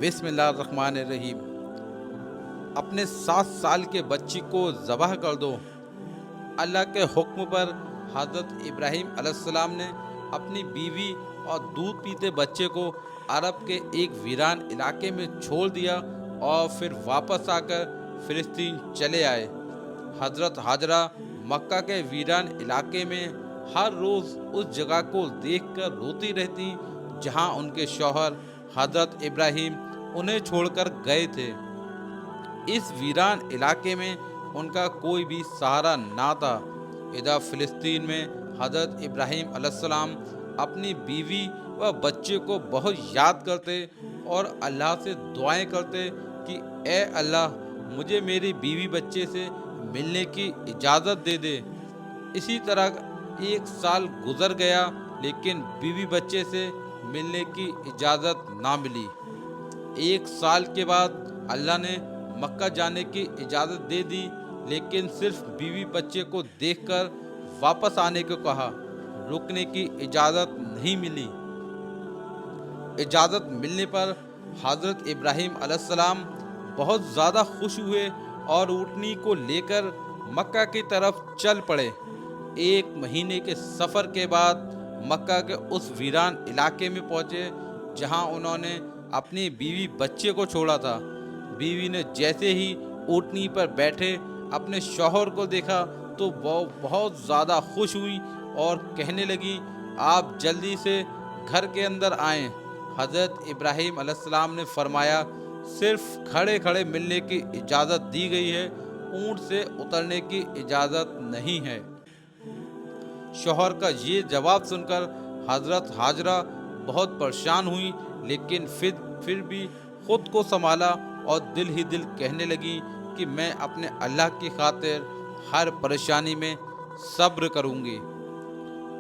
بسم اللہ الرحمن الرحیم۔ اپنے 7 سال کے بچی کو ذبح کر دو۔ اللہ کے حکم پر حضرت ابراہیم علیہ السلام نے اپنی بیوی اور دودھ پیتے بچے کو عرب کے ایک ویران علاقے میں چھوڑ دیا اور پھر واپس آ کر فلسطین چلے آئے۔ حضرت ہاجرہ مکہ کے ویران علاقے میں ہر روز اس جگہ کو دیکھ کر روتی رہتی جہاں ان کے شوہر حضرت ابراہیم انہیں چھوڑ کر گئے تھے۔ اس ویران علاقے میں ان کا کوئی بھی سہارا نہ تھا۔ ادھر فلسطین میں حضرت ابراہیم علیہ السلام اپنی بیوی و بچے کو بہت یاد کرتے اور اللہ سے دعائیں کرتے کہ اے اللہ مجھے میری بیوی بچے سے ملنے کی اجازت دے دے۔ اسی طرح 1 سال گزر گیا لیکن بیوی بچے سے ملنے کی اجازت نہ ملی۔ 1 سال کے بعد اللہ نے مکہ جانے کی اجازت دے دی لیکن صرف بیوی بچے کو دیکھ کر واپس آنے کو کہا، رکنے کی اجازت نہیں ملی۔ اجازت ملنے پر حضرت ابراہیم علیہ السلام بہت زیادہ خوش ہوئے اور اونٹنی کو لے کر مکہ کی طرف چل پڑے۔ 1 مہینے کے سفر کے بعد مکہ کے اس ویران علاقے میں پہنچے جہاں انہوں نے اپنی بیوی بچے کو چھوڑا تھا۔ بیوی نے جیسے ہی اونٹنی پر بیٹھے اپنے شوہر کو دیکھا تو وہ بہت زیادہ خوش ہوئی اور کہنے لگی، آپ جلدی سے گھر کے اندر آئیں۔ حضرت ابراہیم علیہ السلام نے فرمایا، صرف کھڑے کھڑے ملنے کی اجازت دی گئی ہے، اونٹ سے اترنے کی اجازت نہیں ہے۔ شوہر کا یہ جواب سن کر حضرت ہاجرہ بہت پریشان ہوئی لیکن پھر بھی خود کو سنبھالا اور دل ہی دل کہنے لگی کہ میں اپنے اللہ کی خاطر ہر پریشانی میں صبر کروں گی۔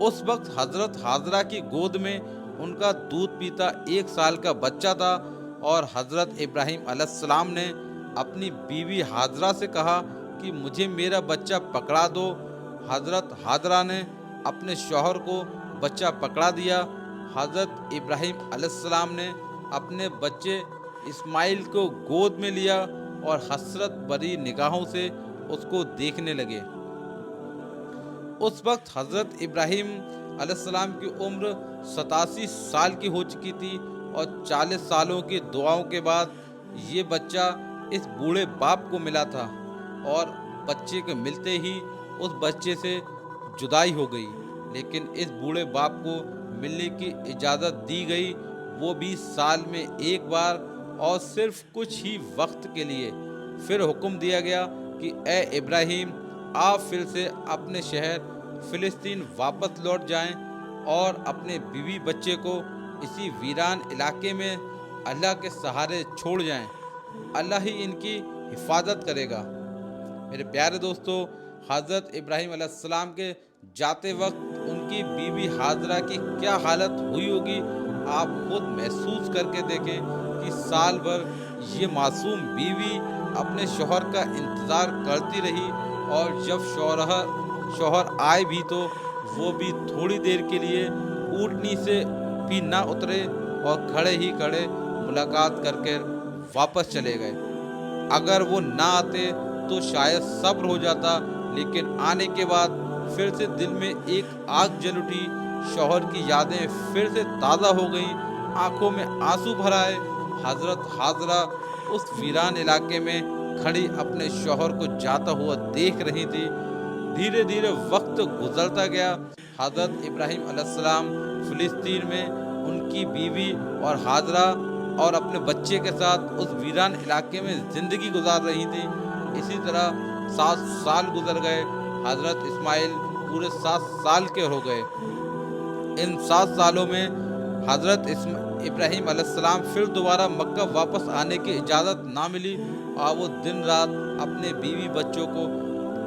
اس وقت حضرت ہاجرہ کی گود میں ان کا دودھ پیتا 1 سال کا بچہ تھا اور حضرت ابراہیم علیہ السلام نے اپنی بیوی ہاجرہ سے کہا کہ مجھے میرا بچہ پکڑا دو۔ حضرت ہاجرہ نے اپنے شوہر کو بچہ پکڑا دیا۔ حضرت ابراہیم علیہ السلام نے اپنے بچے اسماعیل کو گود میں لیا اور حسرت بھری نگاہوں سے اس کو دیکھنے لگے۔ اس وقت حضرت ابراہیم علیہ السلام کی عمر 87 سال کی ہو چکی تھی اور 40 سالوں کی دعاؤں کے بعد یہ بچہ اس بوڑھے باپ کو ملا تھا اور بچے کے ملتے ہی اس بچے سے جدائی ہو گئی، لیکن اس بوڑھے باپ کو ملنے کی اجازت دی گئی، وہ بھی سال میں 1 بار اور صرف کچھ ہی وقت کے لیے۔ پھر حکم دیا گیا کہ اے ابراہیم آپ پھر سے اپنے شہر فلسطین واپس لوٹ جائیں اور اپنے بیوی بچے کو اسی ویران علاقے میں اللہ کے سہارے چھوڑ جائیں، اللہ ہی ان کی حفاظت کرے گا۔ میرے پیارے دوستو، حضرت ابراہیم علیہ السلام کے جاتے وقت ان کی بیوی ہاجرہ کی کیا حالت ہوئی ہوگی، آپ خود محسوس کر کے دیکھیں کہ سال بھر یہ معصوم بیوی اپنے شوہر کا انتظار کرتی رہی اور جب شوہر آئے بھی تو وہ بھی تھوڑی دیر کے لیے اونٹنی سے بھی نہ اترے اور کھڑے ہی کھڑے ملاقات کر کے واپس چلے گئے۔ اگر وہ نہ آتے تو شاید صبر ہو جاتا، لیکن آنے کے بعد پھر سے دل میں ایک آگ جل اٹھی، شوہر کی یادیں پھر سے تازہ ہو گئیں، آنکھوں میں آنسو بھر آئے۔ حضرت ہاجرہ اس ویران علاقے میں کھڑی اپنے شوہر کو جاتا ہوا دیکھ رہی تھی۔ دھیرے دھیرے وقت گزرتا گیا۔ حضرت ابراہیم علیہ السلام فلسطین میں ان کی بیوی اور ہاجرہ اور اپنے بچے کے ساتھ اس ویران علاقے میں زندگی گزار رہی تھی۔ اسی طرح 7 سال گزر گئے۔ حضرت اسماعیل پورے 7 سال کے ہو گئے۔ ان 7 سالوں میں حضرت ابراہیم علیہ السلام پھر دوبارہ مکہ واپس آنے کی اجازت نہ ملی اور وہ دن رات اپنے بیوی بچوں کو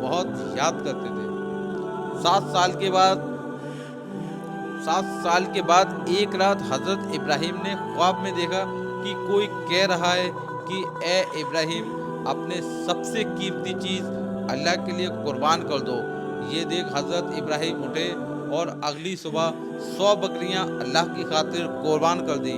بہت یاد کرتے تھے۔ 7 سال کے بعد ایک رات حضرت ابراہیم نے خواب میں دیکھا کہ کوئی کہہ رہا ہے کہ اے ابراہیم اپنے سب سے قیمتی چیز اللہ کے لیے قربان کر دو۔ یہ دیکھ حضرت ابراہیم اٹھے اور اگلی صبح 100 بکریاں اللہ کی خاطر قربان کر دی۔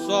100